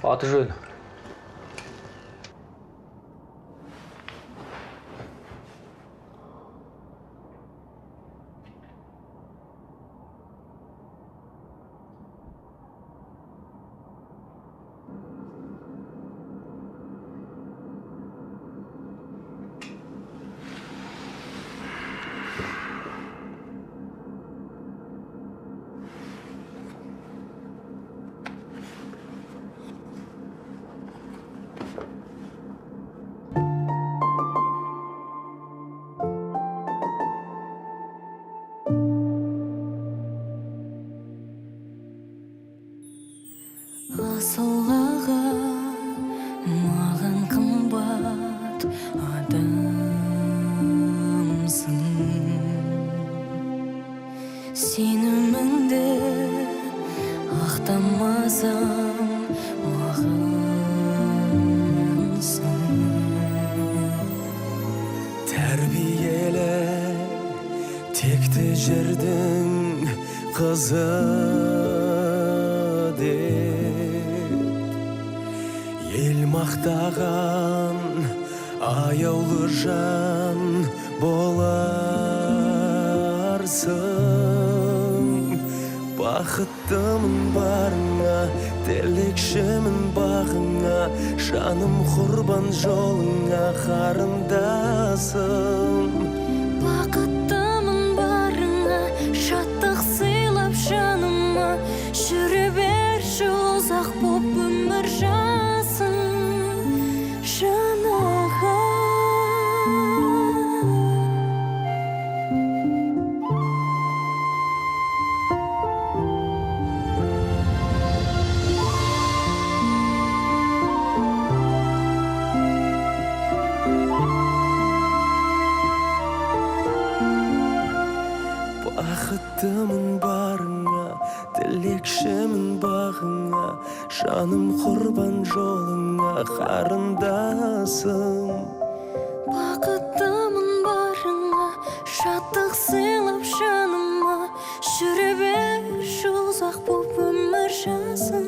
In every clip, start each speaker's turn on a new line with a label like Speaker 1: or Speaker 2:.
Speaker 1: Аты жөні.
Speaker 2: Асылға маған қымбат адамсың. Сеніміңді ақтамасам мағынсың.
Speaker 3: Тәрбиелі текті жердің қызы ел мақтаған аяулы жан боларсың. Бақыттымын барыңа, тілекшімін бағыңа, жаным құрбан жолыңа қарындасым.
Speaker 2: Бақыттымын барыңа, шаттық сыйлап жаныма, жүре берші ұзақ боп өмір жасын жанаға.
Speaker 3: Бақыттымын барыңа, тілекшімін бағыңа, жаным құрбан жолыңа қарындасым.
Speaker 2: Бақыттымын барыңа, шаттық сыйлап жаныма, жүре берші ұзақ боп өмір жасын.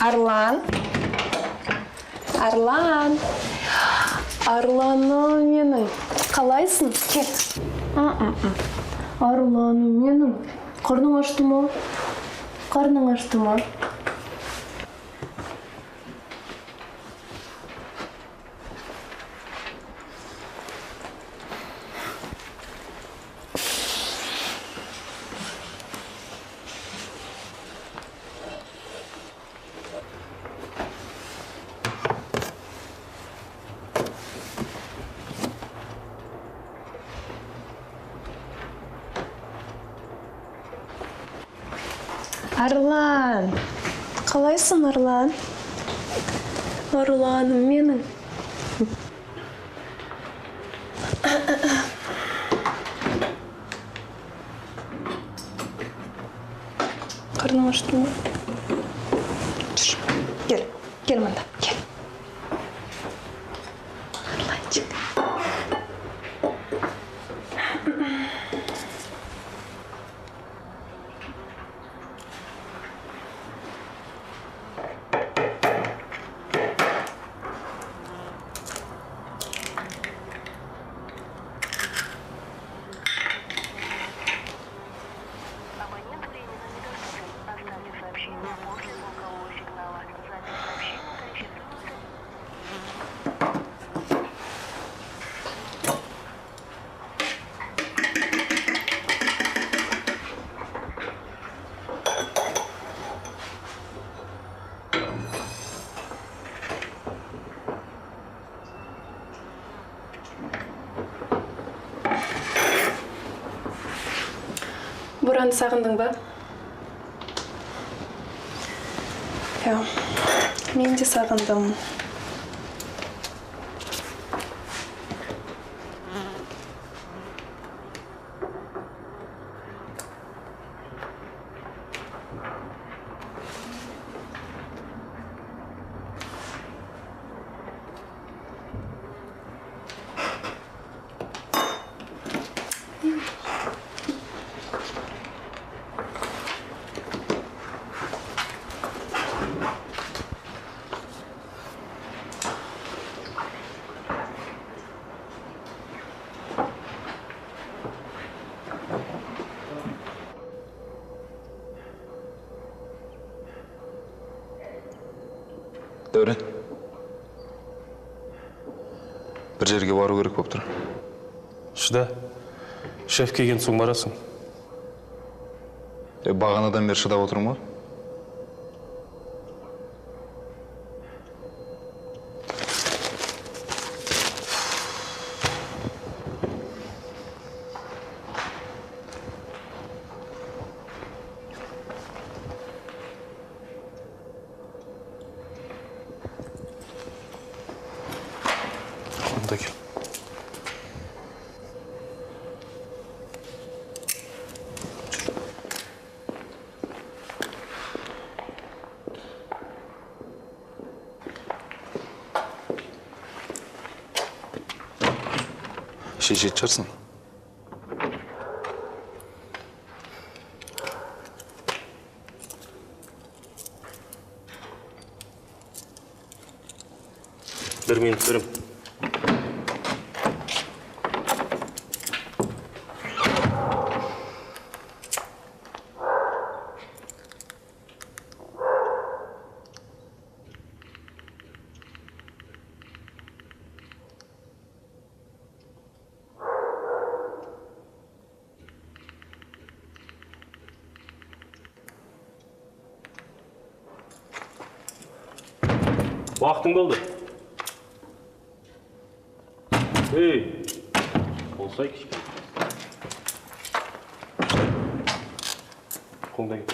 Speaker 4: Арлан. Арланым менің. Қалайсың? Кет. Арланым менің. Қарның ашты ма? Арлан. Қалайсың, Арлан? Арланым менің. Қарның ашты ма? Кел мында, кел. Арланчик. Буранды сағындың ба? Ja, мен де сағындым.
Speaker 1: Дәурен. Bir жерге бару керек болып тұр.
Speaker 5: Шыда. Шеф келген соң барасың.
Speaker 1: Бағанадан бері шыдап отырмын ғой.
Speaker 5: Онда кел.
Speaker 1: Шешет шығарсың.
Speaker 5: Bir minut verim. Vaqting bo'ldi. Ey, bo'lsa kichik. Qo'ngdagi.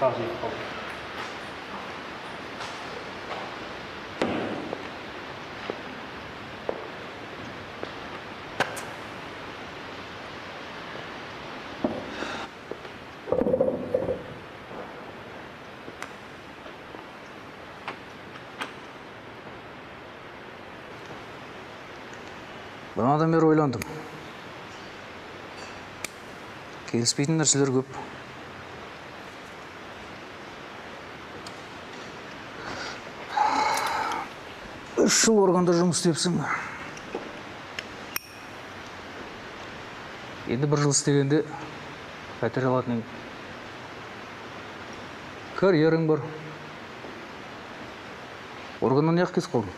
Speaker 5: Qazi qol.
Speaker 6: Бағанадан бері ойландым. Келіспейтін нәрселер көп. 3 жыл органда жұмыс істепсің. Енді 1 жыл істегенде пәтер алатын ең. Карьерің бар. Органнан неғып кетіп қалдың?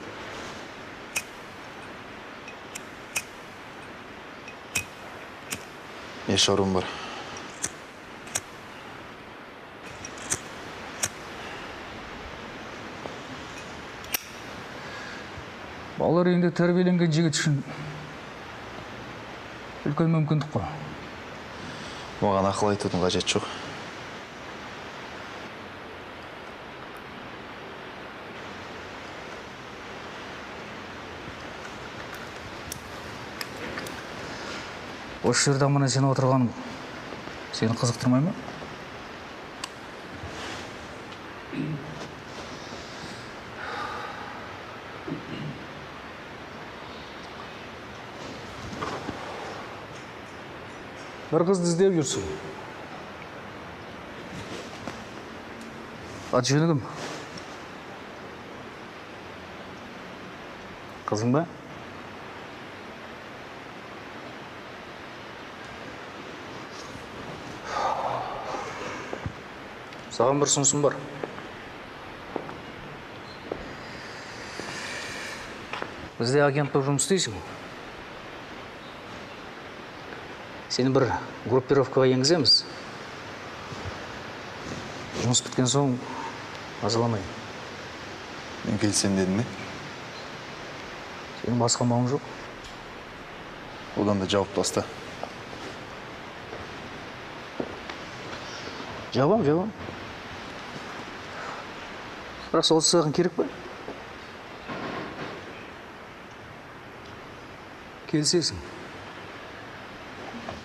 Speaker 1: Не шаруам бар.
Speaker 6: Балалар үйінде тәрбиеленген жігіт үшін үлкен мүмкіндік қой.
Speaker 1: Маған ақыл айтудың қажеті жоқ.
Speaker 6: Осы жерде аман сен отырғаның сені қызықтырмай ма? Bir қызды іздеп жүрсің. Аты жөні кім? Қызың ба? Саған бір ұсынысым бар. Бізде агент болып жұмыс істейсің. Сені бір группировкаға енгіземіз. Жұмыс біткен соң азаламайын.
Speaker 1: Мен келсем дедім ме?
Speaker 6: Сенің басқа мауың жоқ.
Speaker 1: Одан да жауап таста.
Speaker 6: Жабам. Бірақ сол саған керек пе? Келсесің.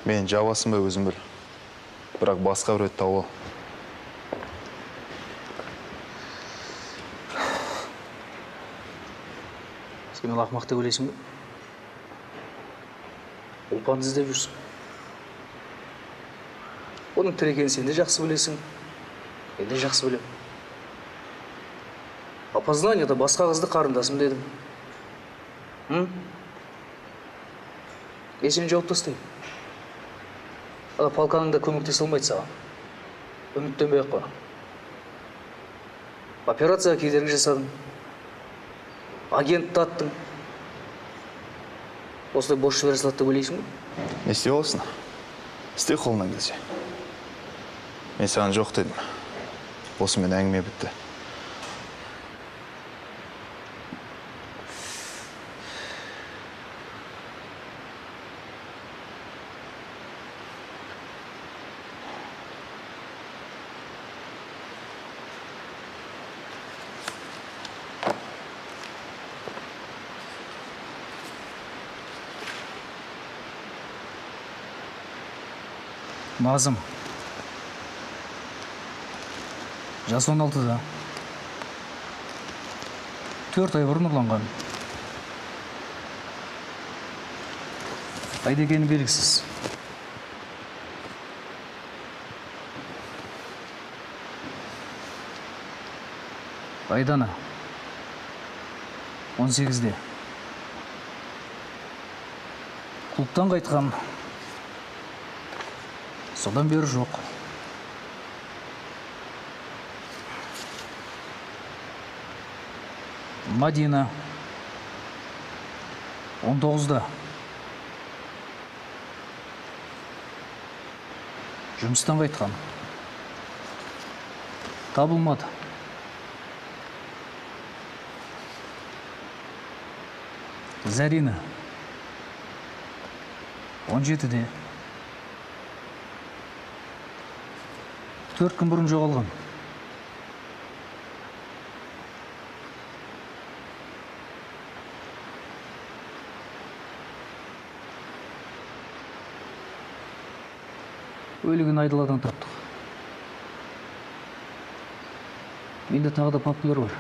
Speaker 1: Мен жабасын ба өзім біл. Бірақ басқа біреуді тауып ал.
Speaker 6: Сен ол ақымақ деп ойлайсың ба? ұлпанды іздеп жүрсің. Оның тірі екенін сен де жақсы білесің. Мен де жақсы білем. Опознанияда басқа қызды қарындасым дедім. Мен сені жауып тастайын. Ала полканың да көмектесе алмайды саған. Үміттенбей ақ қойма. Операцияға кедергі жасадың. Агентті аттың. Осылай бос жібере салады деп ойлайсың ба?
Speaker 1: Не істей болсын? Істе қолынан келсе. Мен саған жоқ дедім. Осымен әңгіме бітті.
Speaker 6: Назым. Жас 16-да. 4 ай бұрын ұрланған. Қайда екені белгісіз. Айдана. 18-де. Клубтан қайтқан. Содан бері жоқ. Мадина. 19-да. Жұмыстан қайтқан. Табылмады. Зарина. 17-де. 4 күн бұрын жоғалған. Өлігін айдаладан таптық. Менде тағы да папкалар бар.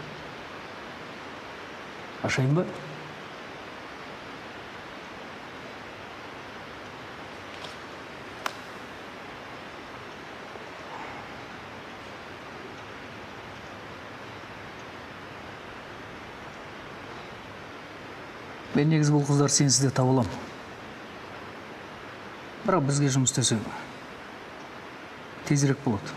Speaker 6: Ашайын ба? Мен негізі бұл қыздар сенсіз де табылам. Бірақ бізге жұмыс істесең тезірек болады.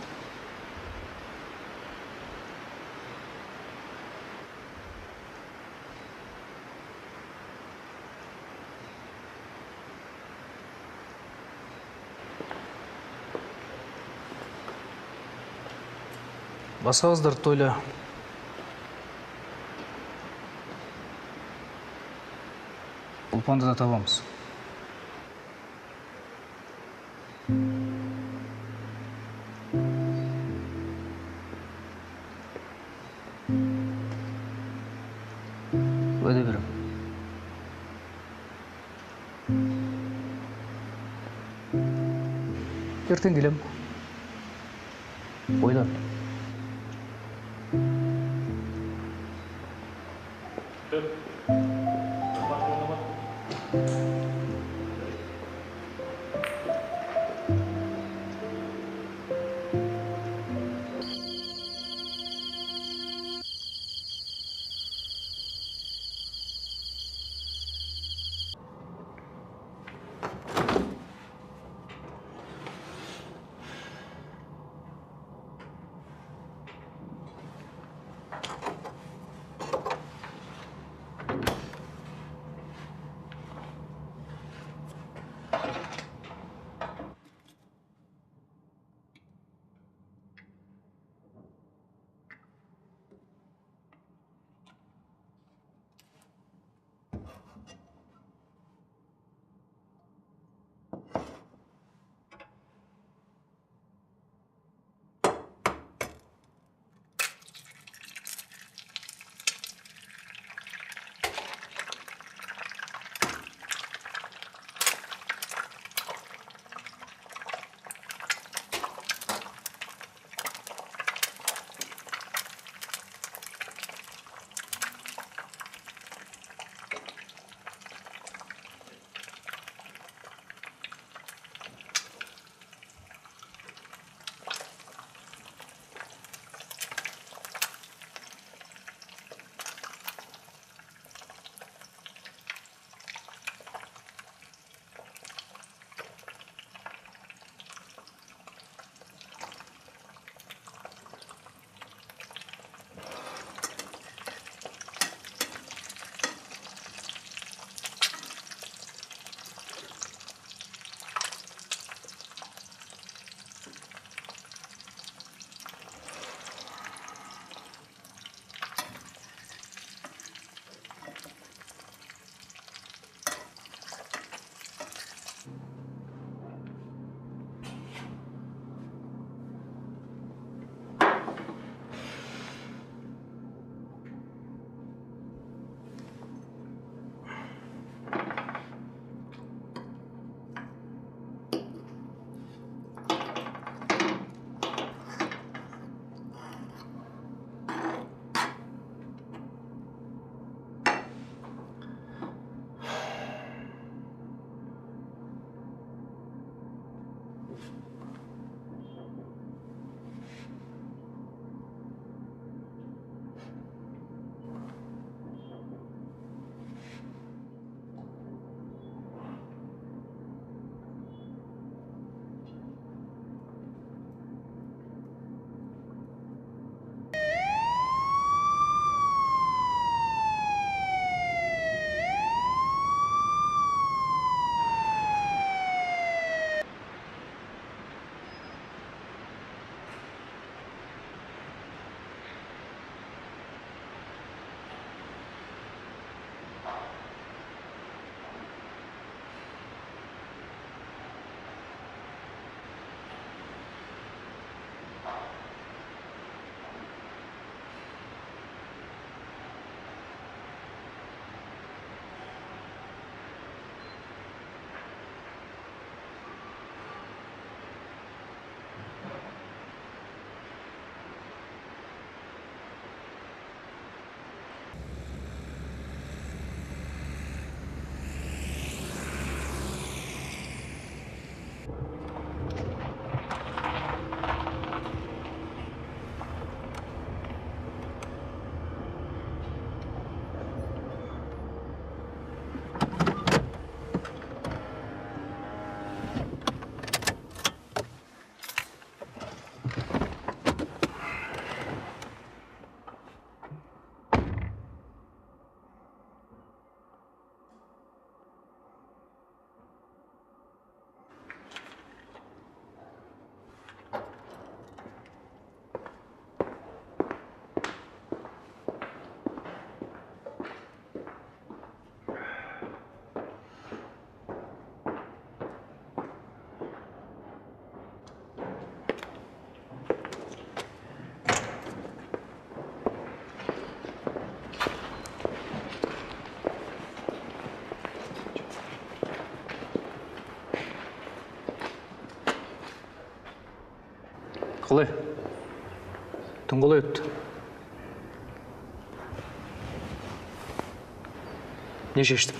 Speaker 6: Басқа қыздар тойла. Ұлпанды да табамыз. Уәде берем. Ертең келем. Ойлан. Қалай? Түн қалай өтті? Не шештің?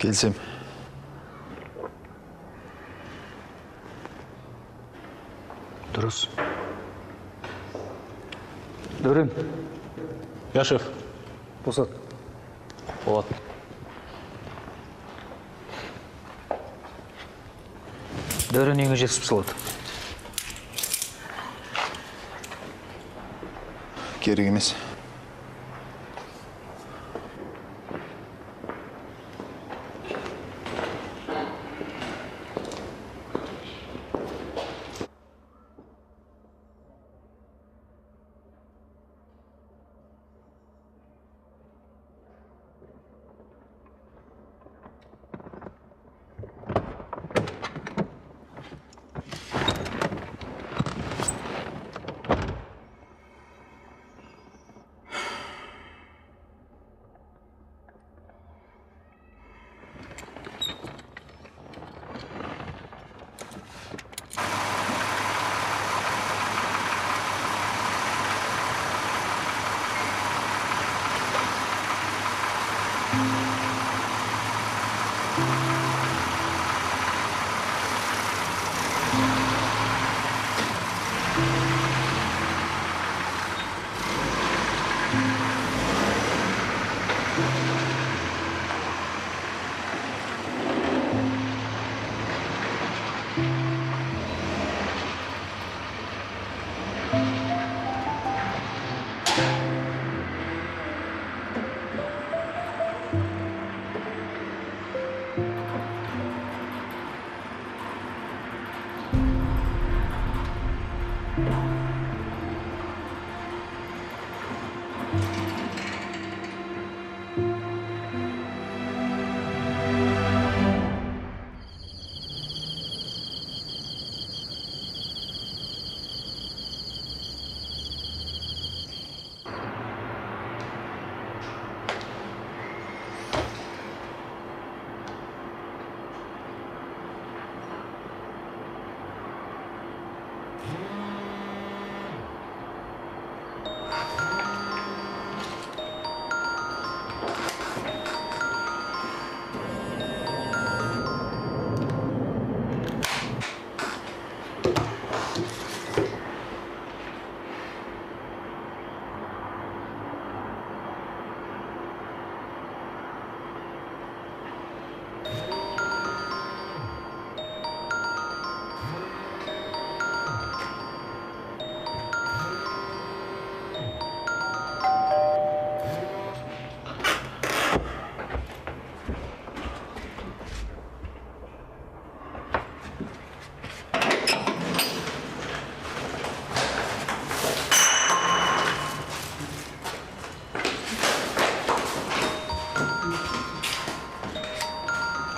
Speaker 1: Келсем.
Speaker 6: Дұрыс. Дөрен,
Speaker 5: Я шеф.
Speaker 6: босат.
Speaker 5: Болады.
Speaker 6: Дөрен ең жеткізіп салады.
Speaker 1: Керек емес.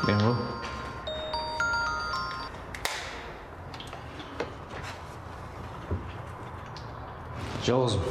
Speaker 6: Бенго. Жалғызым.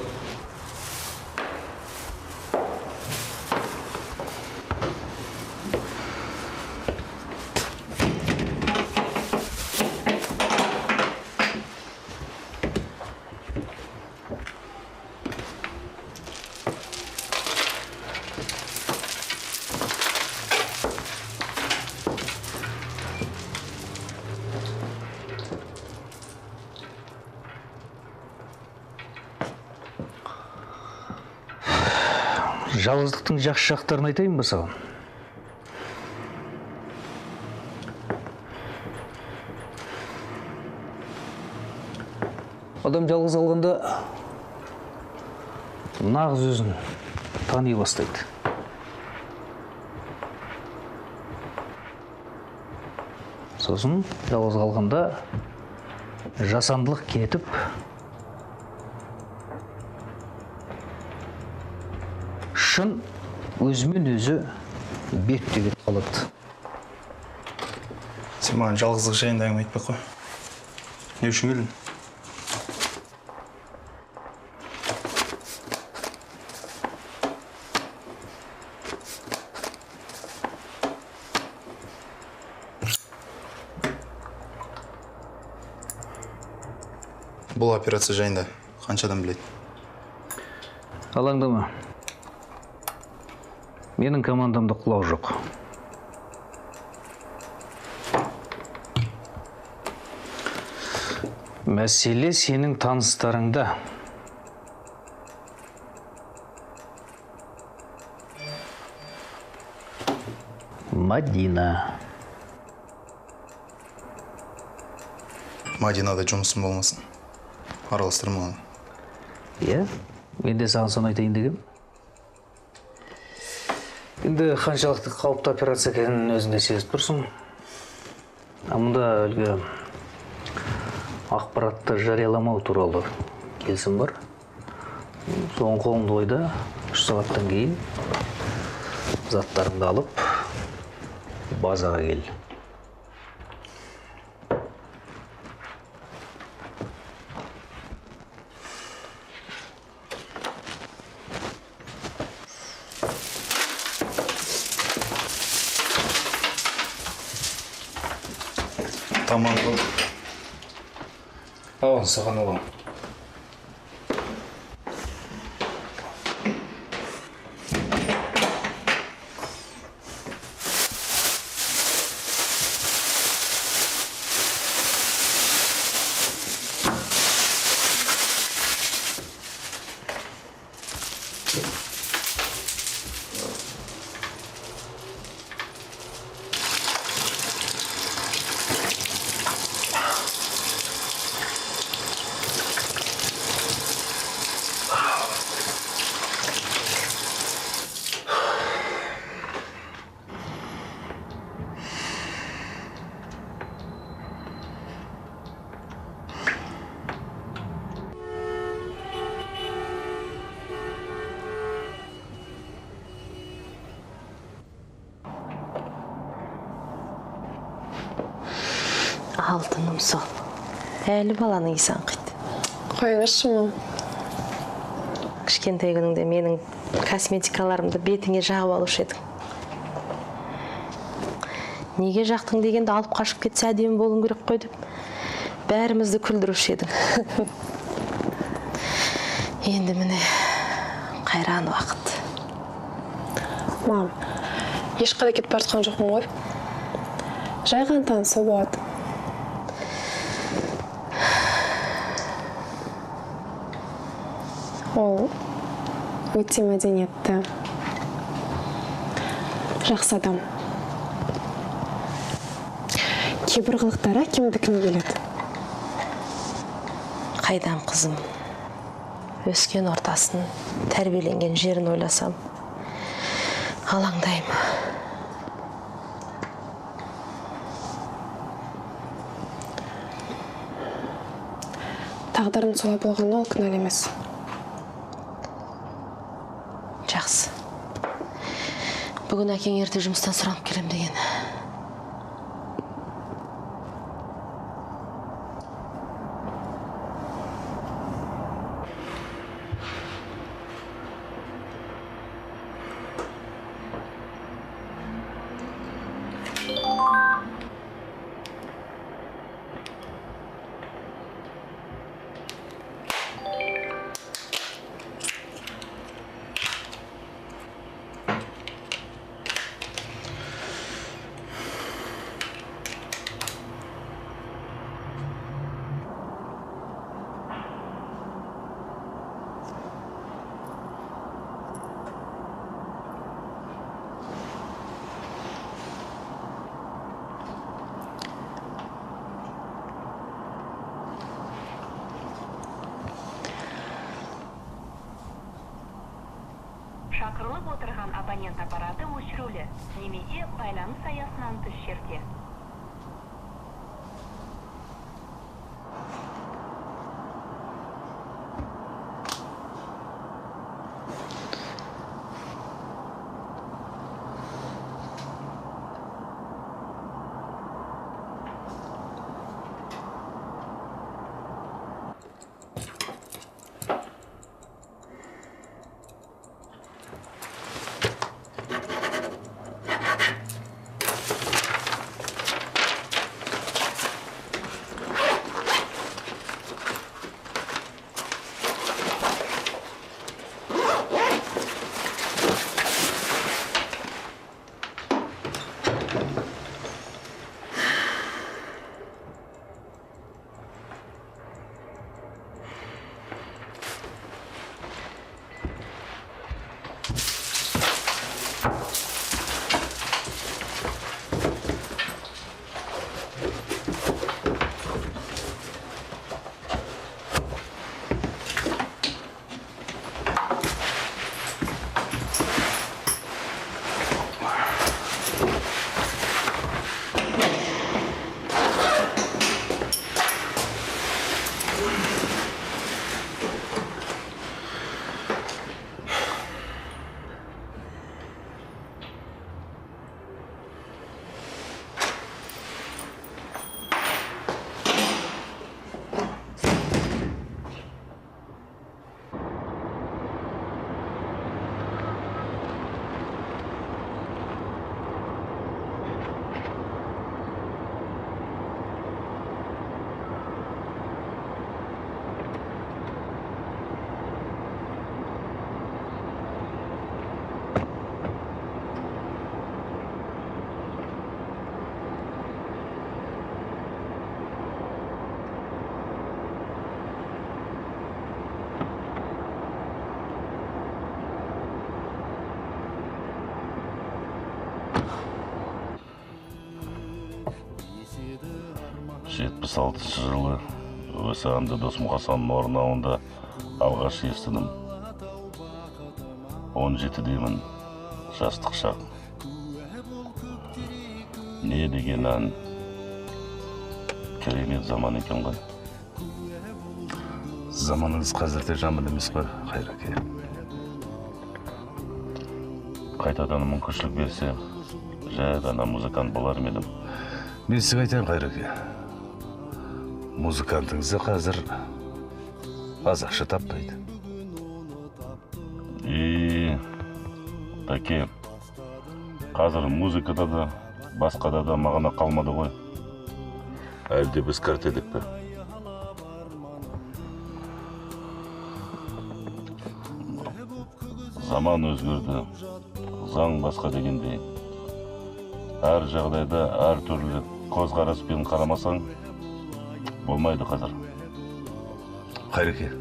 Speaker 6: Жалғыздықтың жақсы жақтарын айтайын ба саған? Адам жалғыз қалғанда нағыз өзін тани бастайды. Сосын жалғыз қалғанда жасандылық кетіп, шын өзімен өзі беріп те кетіп қалады.
Speaker 1: Сен маған жалғыздық жайында әңгіме айтпай қой. Не үшін келдің? Бұл операция жайында қаншадан біледі?
Speaker 6: Алаңдама. Менің командамда құлау жоқ. Мәселе сенің таныстарыңда. Мадина.
Speaker 1: Мадинада жұмысым болмасын. Араластырма оны.
Speaker 6: Иә, мен де саған соны айтайын дегем. Енді қаншалықты қауіпті операция екенін өзіңде сезіп тұрсың. Мұнда әлгі ақпаратты жарияламау туралы келісім бар. Соң қолыңды ойда 3 сағаттан кейін заттарыңды алып базаға кел.
Speaker 1: Тамам бол.
Speaker 6: Ал, саған олам.
Speaker 7: Алтыным сол. Әлі баланың исі аңқиды.
Speaker 4: Қойыңызшы мам.
Speaker 7: Кішкентай күніңде менің косметикаларымды бетіңе жағып алушы едің. Неге жақтың дегенде алып қашып кетсе әдемі болуың керек қой деп. Бәрімізді күлдіруші едің. Енді міне қайран уақыт.
Speaker 4: Мам, ешқайда кетіп бара жатқан жоқпын ғой. Жай ғана танысу болады. Ол өте мәдениетті, жақсы адам. Кейбір қылықтары кімдікіне келеді.
Speaker 7: Қайдам қызым. Өскен ортасын, тәрбиеленген жерін ойласам, алаңдайым.
Speaker 4: Тағдырын солай болғаны ол кінәлі емес.
Speaker 7: Жақсы. Бүгін әкең ерте жұмыстан сұранып келем деген.
Speaker 8: Шақырылып отырған абонент аппараты өшірулі, немесе байланыс аясынан тыс жерде.
Speaker 9: 76 жылы Өсанды Досмұқасанның орнауында алғаш естідім. 17-демін, жастық шақ. Не деген ән, керемет заман екен ғой.
Speaker 10: Заманыңыз қазірде жаман емес қой, Қайраке.
Speaker 9: Қайтадан мүмкіншілік берсе, жай ғана музыкант болар едім.
Speaker 10: Мен сізге айтайын, Қайраке. Музыкантыңызды қазір аз ақша таппайды.
Speaker 9: Таке, қазір музыкада да, басқада да мағына қалмады ғой. Әлде біз картедік пе? Заман өзгерді, заң басқа дегендей. Әр жағдайда, әр түрлі көзқараспен қарамасаң, болмайды қазір.
Speaker 10: Қайраке,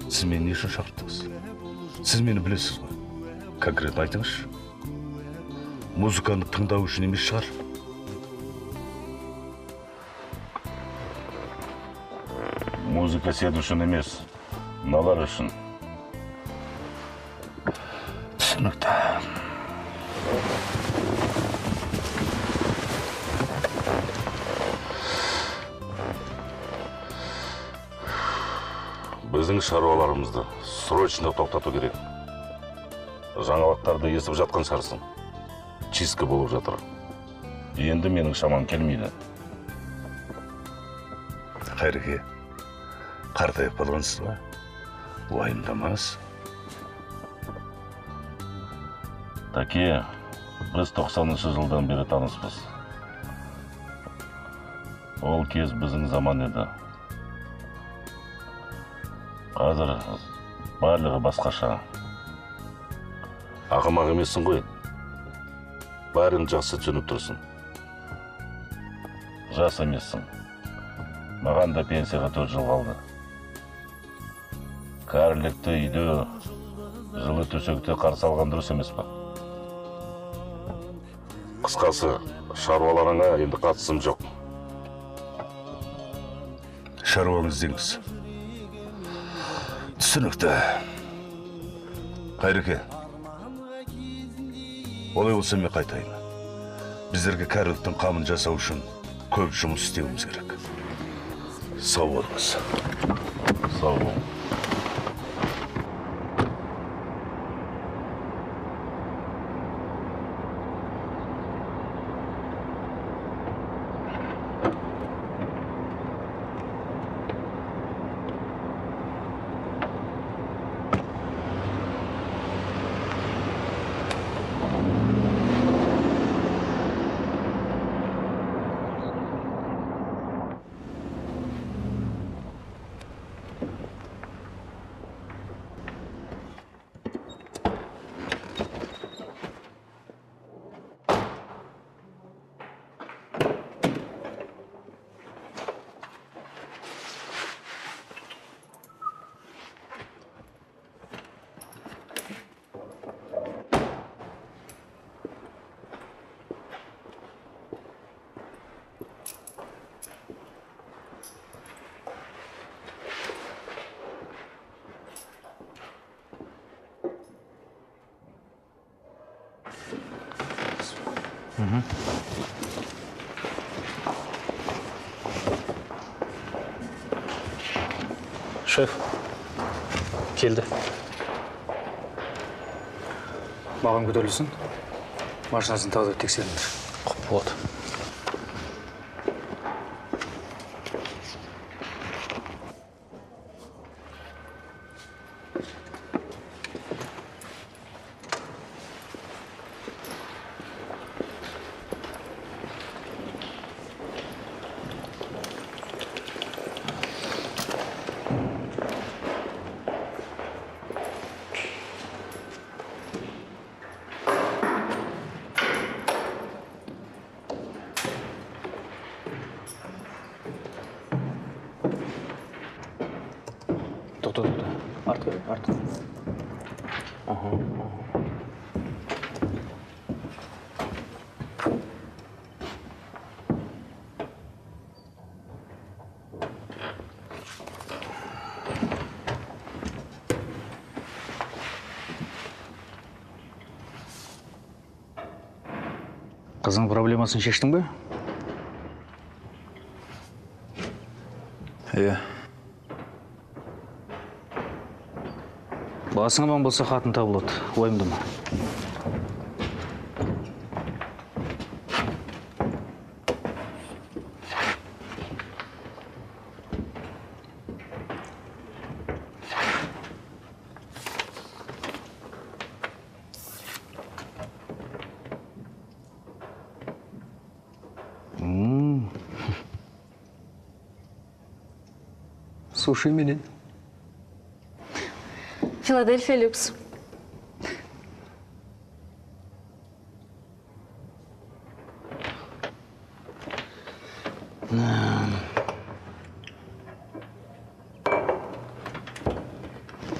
Speaker 10: сіз мені не үшін шақырттыңыз? Сіз мені білесіз ғой. Конкретно айтыңызшы. Музыканы тыңдау үшін емес шығар.
Speaker 9: Музыка сен үшін емес, мыналар үшін.
Speaker 10: Түсінікті.
Speaker 9: Біздің шаруаларымызды срочно тоқтату керек. Жаңалықтарды естіп жатқан шығарсың. Чистка болып жатыр. Енді менің шамам келмейді.
Speaker 10: Қайраке, қартайып қалғансыз ба? Уайымдамаңыз.
Speaker 9: Таке, біз 90-шы жылдан бері таныспыз. Ол кез біздің заман еді. Қазір барлығы басқаша. Ақымақ емессің ғой. Бәрін жақсы түсініп тұрсың. Жас емессің. Маған да пенсияға 4 жыл қалды. Кәрілікті үйде, жылы төсекте қарсы алған дұрыс емес па? Қысқасы, шаруаларыңа енді қатысым жоқ.
Speaker 10: Шаруаңыз деңіз. Түсінікті. Қайраке, олай болса мен қайтайын. Біздерге кәріліктің қамын жасау үшін көп жұмыс істеуіміз керек. Сау болыңыз.
Speaker 9: Сау бол.
Speaker 6: Шеф, келді.
Speaker 5: Маған көтерілсін. Машинасын тағы да тексеріңдер.
Speaker 6: Құп болады.
Speaker 5: Тоқта. Артқа. Қызың проблемасын шештің бе?
Speaker 1: Иә.
Speaker 5: Басың аман болса қатын табылады, уайымдама. Суши менен.
Speaker 7: Филадельфия люкс.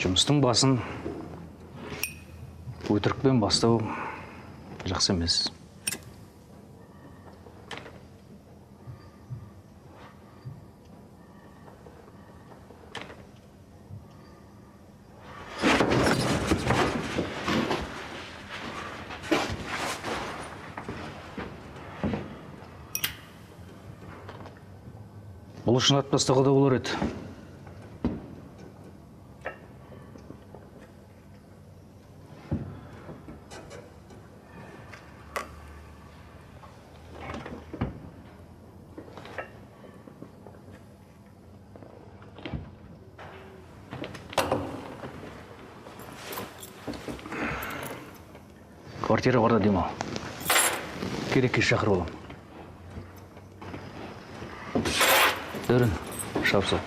Speaker 5: Жұмыстың басын өтірікпен бастау жақсы емес. Бұл үшін атпастығы да болар еді. Квартира барда демал. Керекке шақырып аламын. Дөрін, шапса.